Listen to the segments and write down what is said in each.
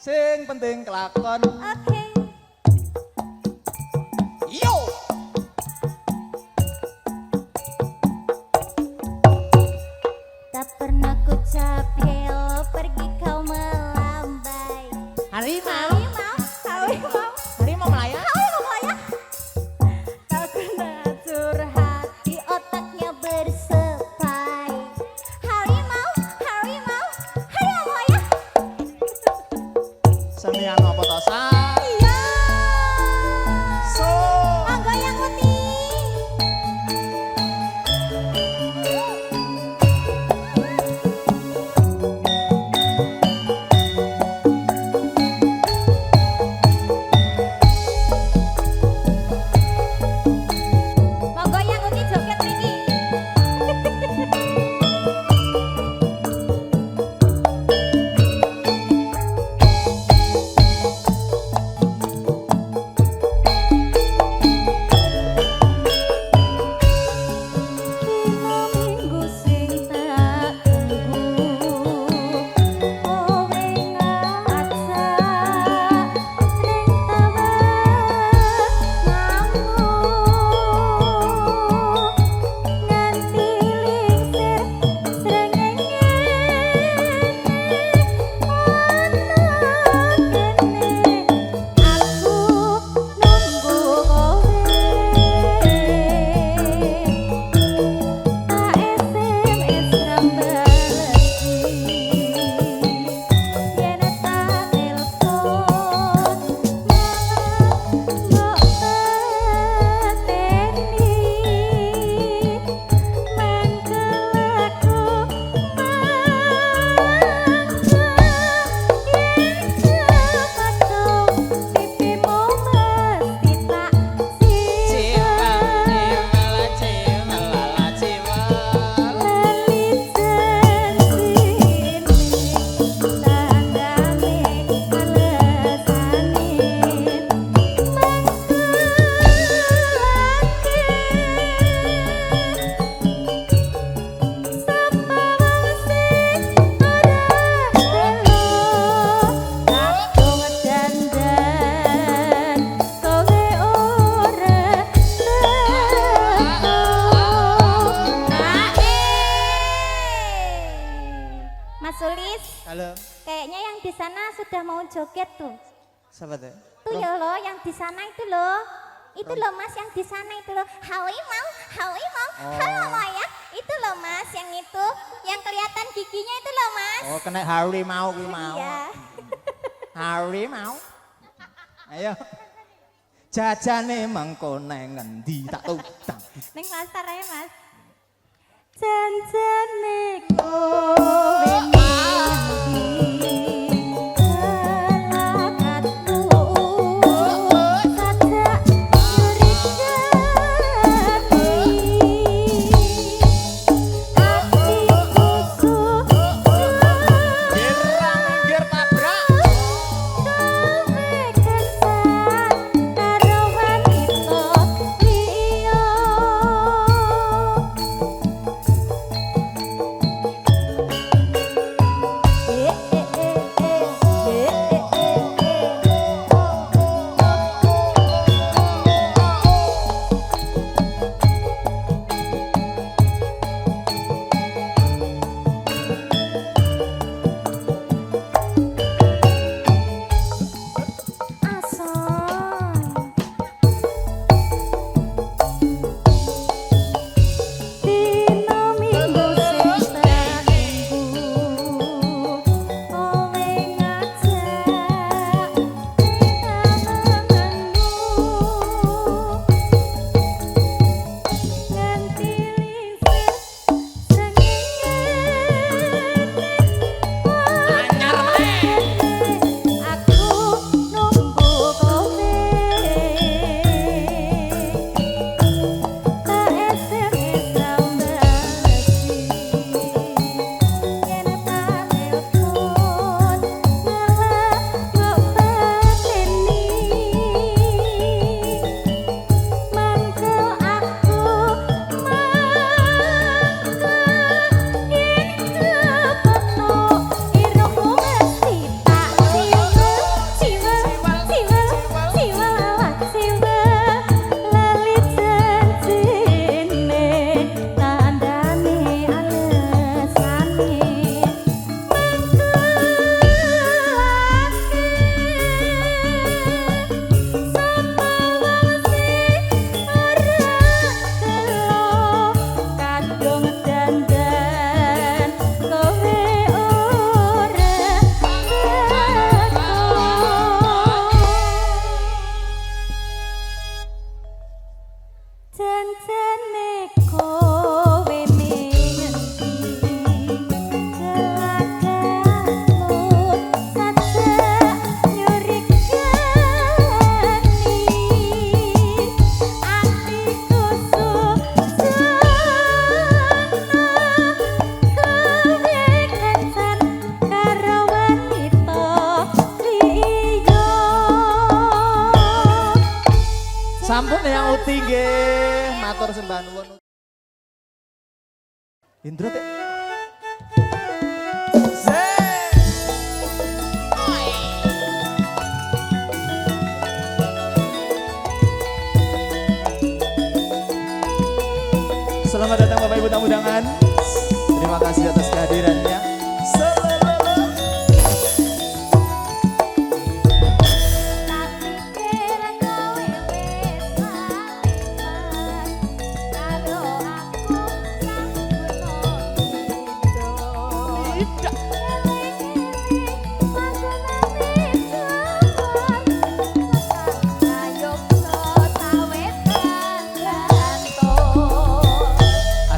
Sing penting kelakon. Oke. Yo. Tak pernah ku capek lo pergi kau melambai. Harimau. Harimau Melayang. melayang. Tak kena curhat di otaknya bersepai. Harimau melayang. Senian apa to, Sa? Iya. So. Mangga yang putih. Mangga yang putih joget mriki. Dina minggu sing tak tunggu kowe ngaca ning taman nganggo nganti lingsir srengenge ana kene aku nunggu kowe. Tak SMS rambalesi yen tak telepon malah mbok pateni mangkelaku mangsa yen cepat dong pipimu mesti tak simpen. Mas Sulis, Halo. kayaknya yang di sana sudah mau joget tuh. Siapa tuh? Tuh ya lo, yang di sana itu loh. Itu loh Mas, yang di sana itu loh. Halimau, halo ya. Itu loh Mas, yang itu, yang kelihatan giginya itu loh Mas. Oh, kena harimau kuwi mau. Iya. Harimau. Ayo. Jajane mengko nang ngendi tak utang. Neng pasar ya Mas. Janjane kowe ngendi kelakatku sajak curiga atiku Minggir tabrak. kowe kesan karo wanita liya. Sampun yang uti nggih, matur sembah nuwun. Indro teh. Selamat datang Bapak Ibu tamu undangan. Terima kasih atas kehadirannya.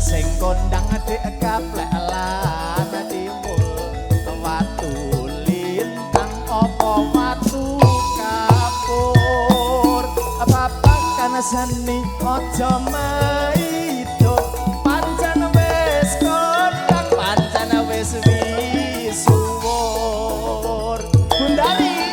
Sing kondang adik kaplek lan timbul watu lintang opo watu kapur apa kan seni ojo maido pancen wis kondang pancen wis wisuwur Gundari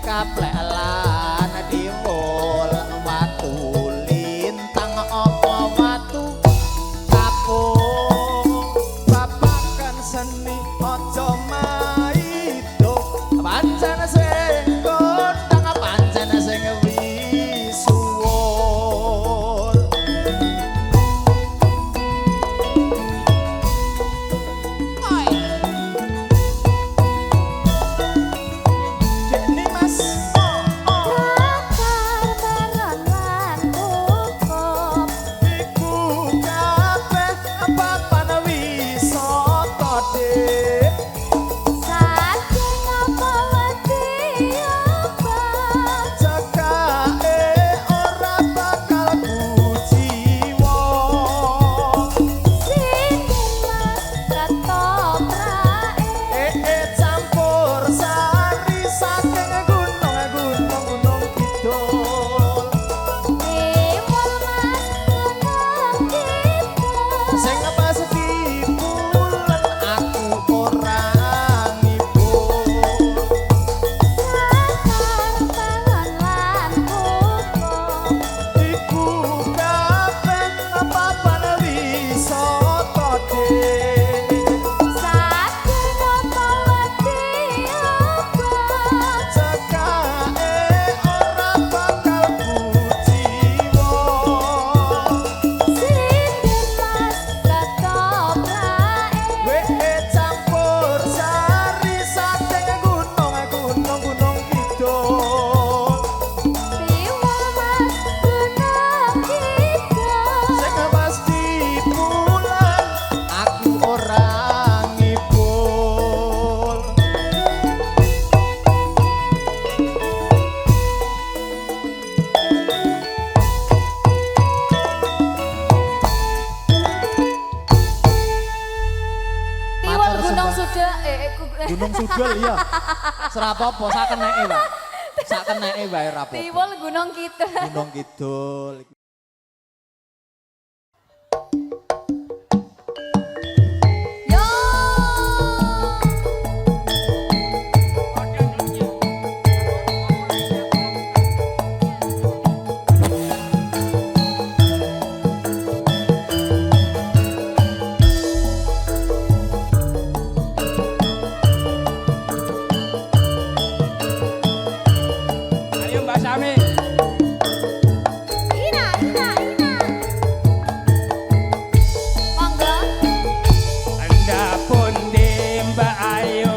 kaplek lan timbul watu lintang opo watu kapur babakan seni ojo maido pancen sing kondang pancen sing wisuwur Gunung Sugul iya. Serapopo sak keneke, Pak. Sak keneke wae rapopo. Tiwul Gunung Kidul. Gunung Kidul. Yo. Ayo Mbak Sami. Ina, Ina, Ina. Monggo. Anda pundi Mbak Ayu,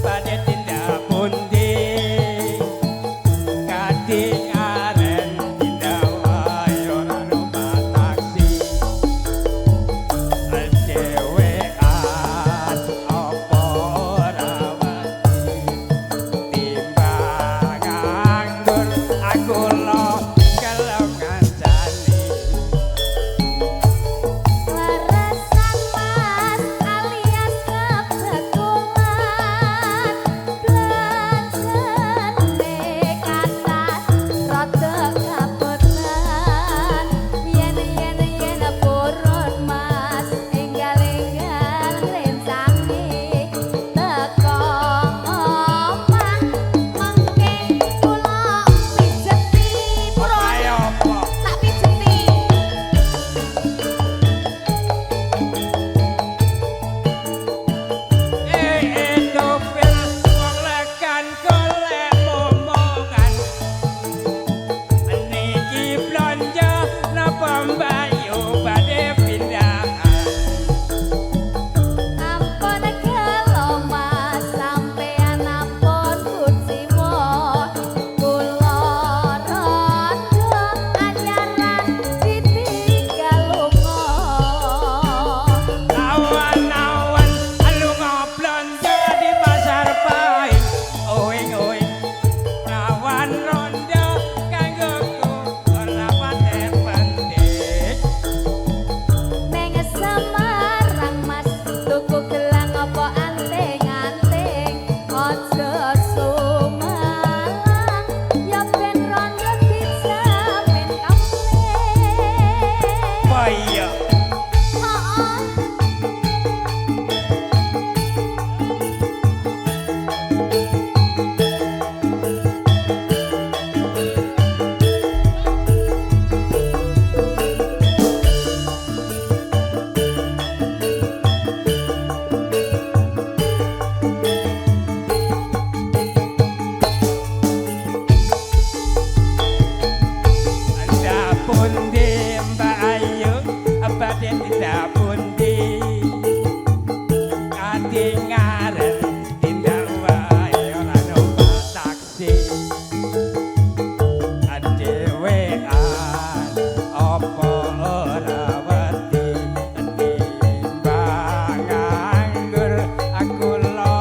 pada tindak pundi. Kading aren tindak wayo numpak taksi. Dewean apa ora wani. Timbang nganggur aku lo kalau ngancani. Leresan mas alias kebetulan Blanjen nekatas rada kabotan Yen purun mas enggal-enggal rencane teko omah mengke kula pijeti purun Ayo apa? tak pijeti Edopil wong lekan golek momongan. Niki blonjo napa mbayu badhe pindahan. Ampun gelo mas sampean ampun kuciwa kula rondo anyaran ditinggal lunga Awan-awan lunga blonjo di pasar Pahing. Oing-oing awan rondo kanggoku ora patek penting. Neng Semarang mas tuku gelang apa anting-anting aja sumalang ya ben rondo dijamin kamling Waya Anda pundi Mbak Ayu, badhe tindak pundi. Kading aren tindak wae ora numpak taksi. Dewean apa ora wedi. Timbang nganggur aku lo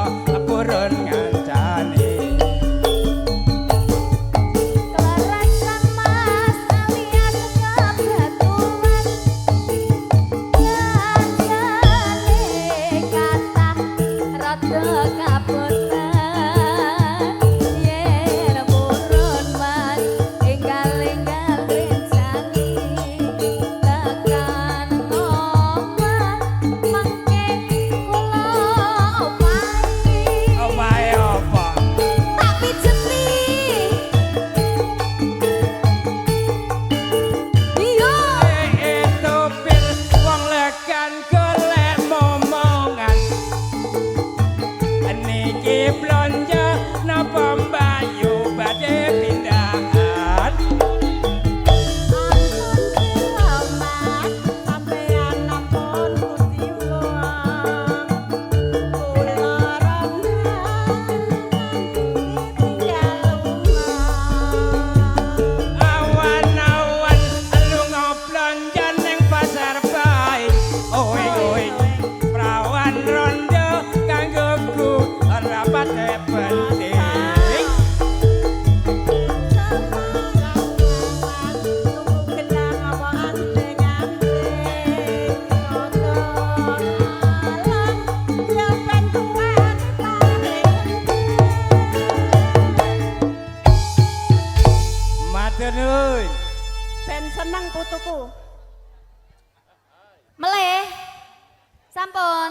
purun ngancani. Leresan mas alias kebetulan tuku. Meleh. Sampun.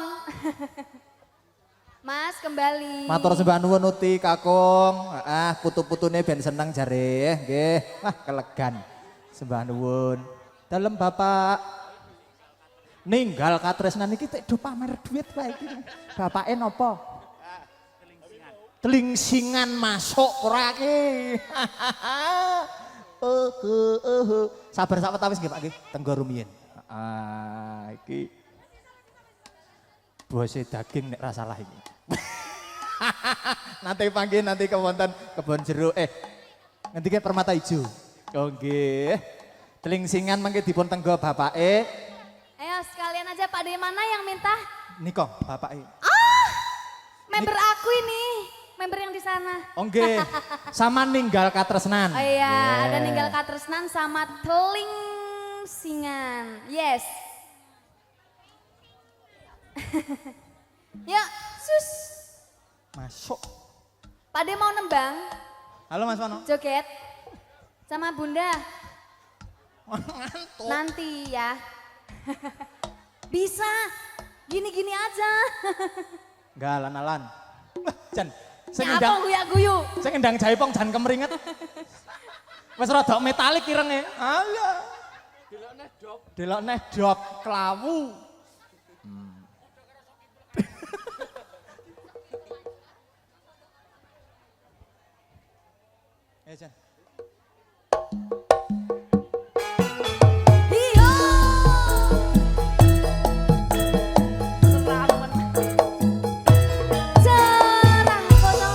Mas kembali. Matur sembah nuwun Uti Kakung. Putu-putune ben seneng jare nggih. Wah, kelegan. Sembah nuwun. Dalem Bapak ninggal katresnan iki tek do pamer duit wae iki. Bapake napa? Telingsingan masuk ora iki. Sabar sak wetawis nggih Pak nggih, tenggo rumiyin. Iki bose daging nek ra salah iki. Nanti panggil nanti kewonten kebon jeruk ngendike permata ijo. Oh nggih. Telingsingan mangke dipun tenggo bapake. Ayo sekalian aja Pak De mana yang minta? Niko bapake. Member aku ini. Member yang di sana. Oh nggih. Sama ninggal katresnan. Oh iya, Yeah. ada ninggal katresnan sama telingsingan. Yes. Yuk, sus. Masuk. Pak De mau nembang, Halo Mas Wano. joget sama Bunda. Ngantuk. Nanti ya. Bisa, gini-gini aja. Enggak alan-alan. Jan, sing Nyapa ndang guya-guyu. sing ndang jaipong jan kemringet. Wis rada metalik irenge. Ayo. Delokne dop klawu. Ayo Jan. Iya. Seramen. Cerah foto.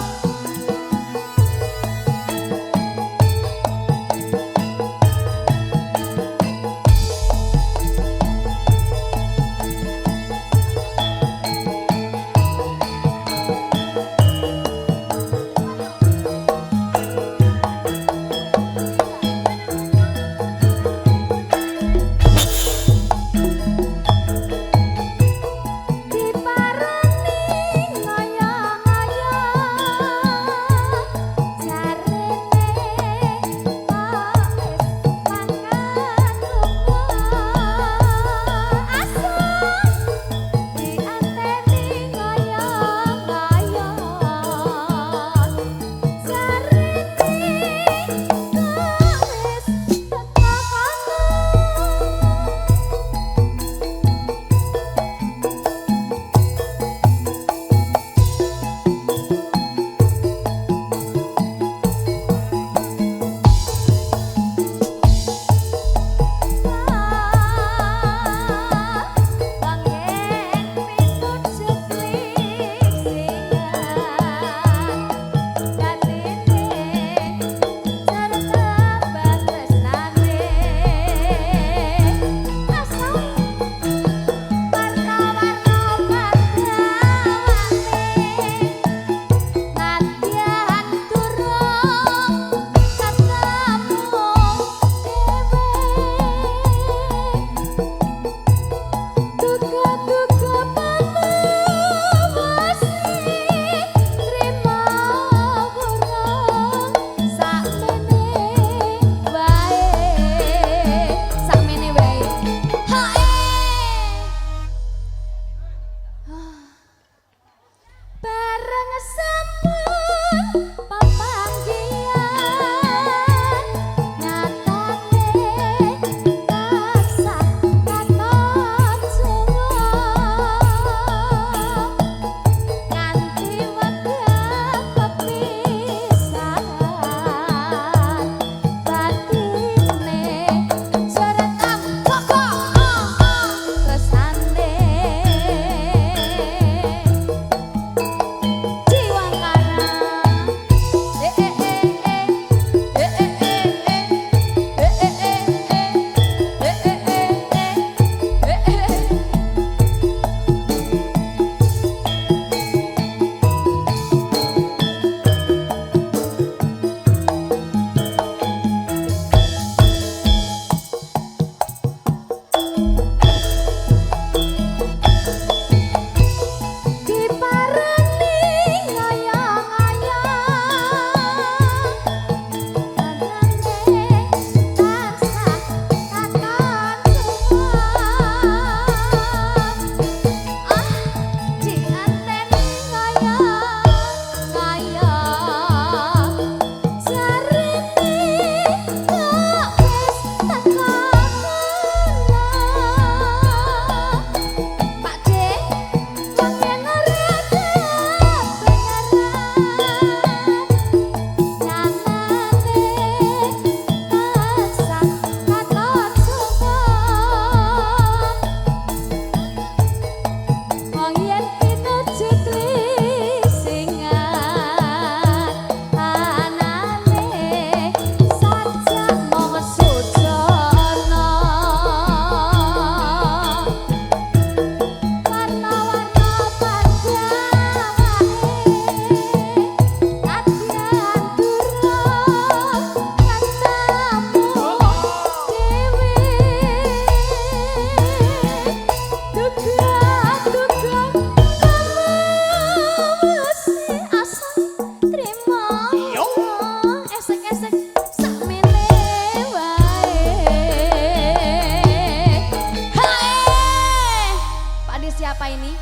siapa ini?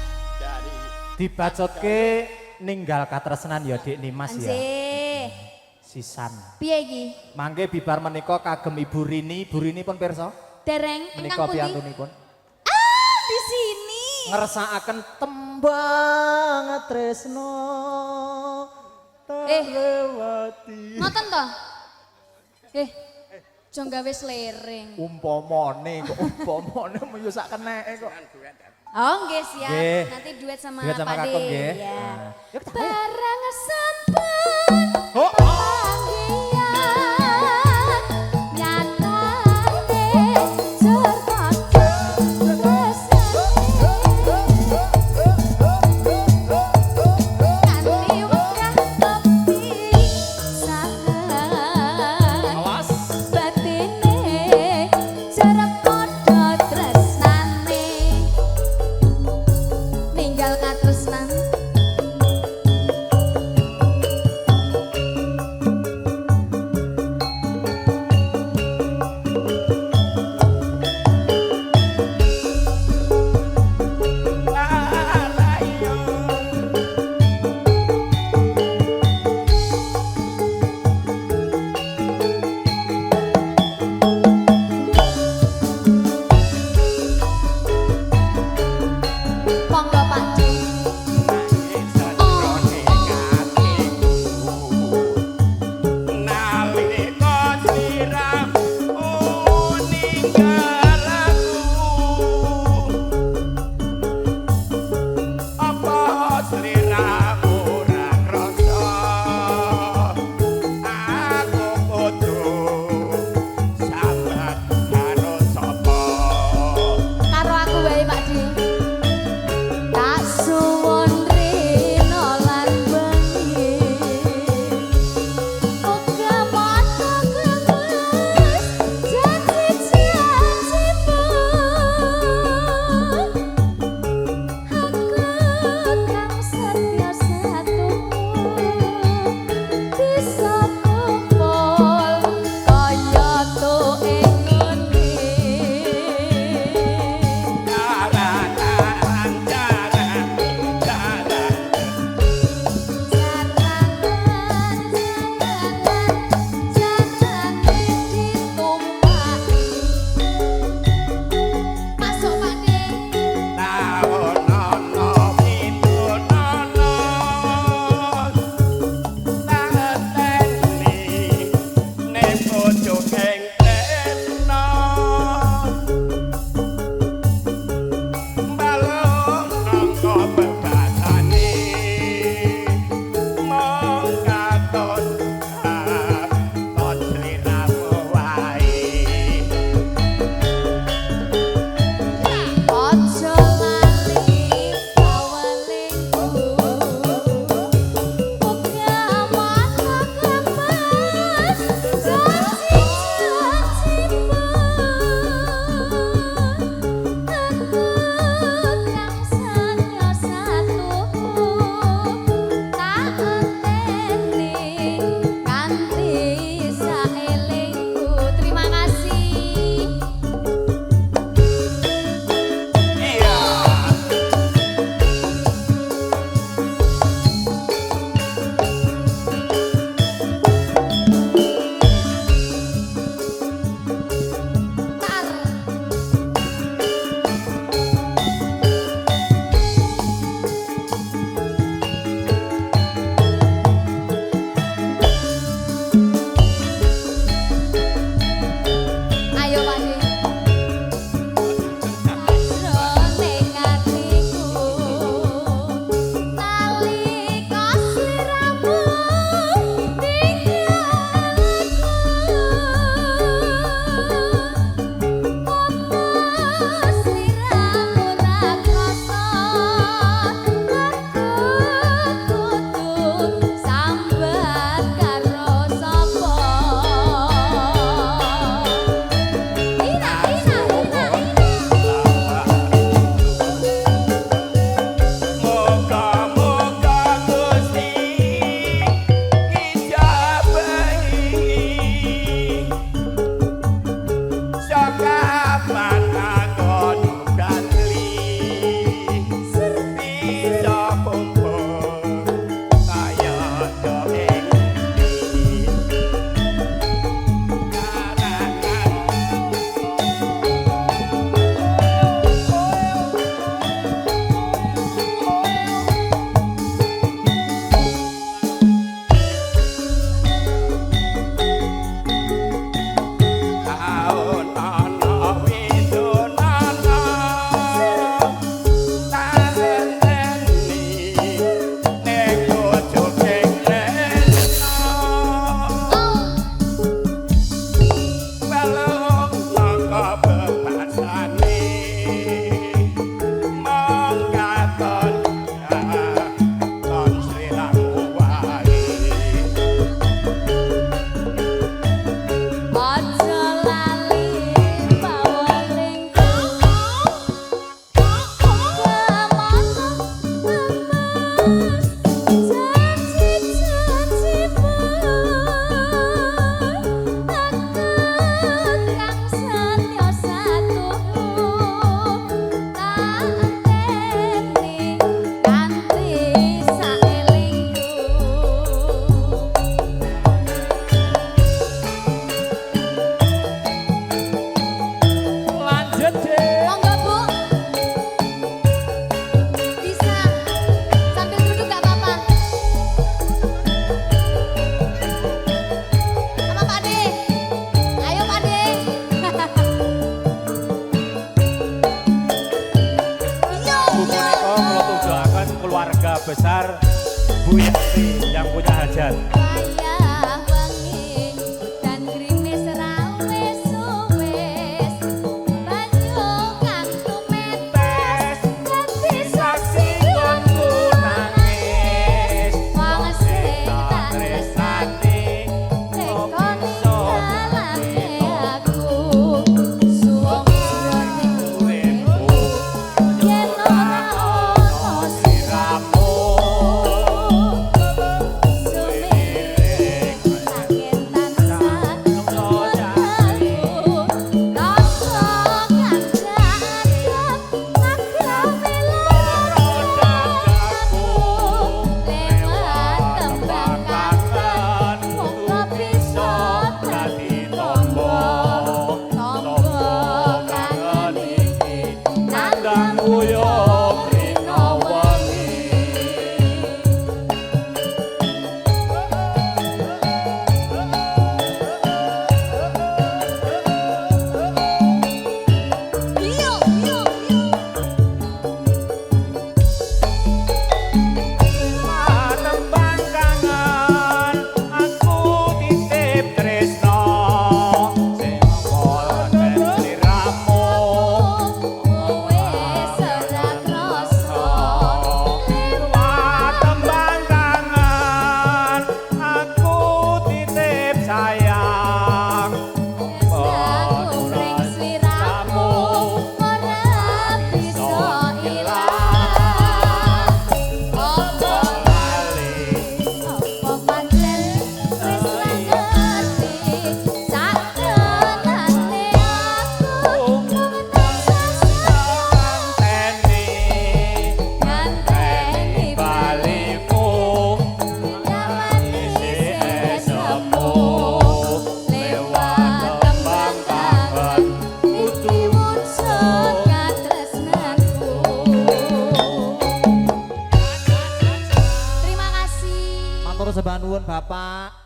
Dibacotke ninggal katresnan ya Dik Nimas ya. Anjir. Sisan. Piye iki? Mangke bibar menika kagem Ibu Rini pun pirsa. Dereng Menika ingkang pundi? piyantunipun. Ah, di sini. Ngersakaken tembang tresno terlewati. Ngoten to? Jong gawe slereng. Umpamane kok umpamane meyo sak keneke kok. Oh, nggih siap. Nggih. Nanti duet sama Duet sama Pak Kakung De. nggih. Ya. Nah, yuk kita. Barang sampan Oh. panggilan nyatane serta kanthi wegah tepi sahan Awas. batine jerep padha tresnane ninggal katresnan besar Bu Yenti yang punya hajat. Wayah wengi dan grimis rawes suwes banyu kang tumetes dadi saksi Ku nangis wong sing tak tresnani tekoni salahke aku suwung uripku yen ora ono siramu sumiring sakit tansah aku rasa kandhak agawe aku lewat tembang kangen muga bisa dadi tombo kangen iki nandang uyuh rino wengi. Tembang kangen aku titip tresno sing apa sliramu Wis ora krasa lewat tembang kangen aku titip sayang aku ring sliramu ora bisa ilang apa apa pancen wis ra ngerti sakenane aku nganteni baliku nyawani sesepuh lewat tembang kangen iki wujud katresnanku. Terima kasih. Matur sembah nuwun Bapak.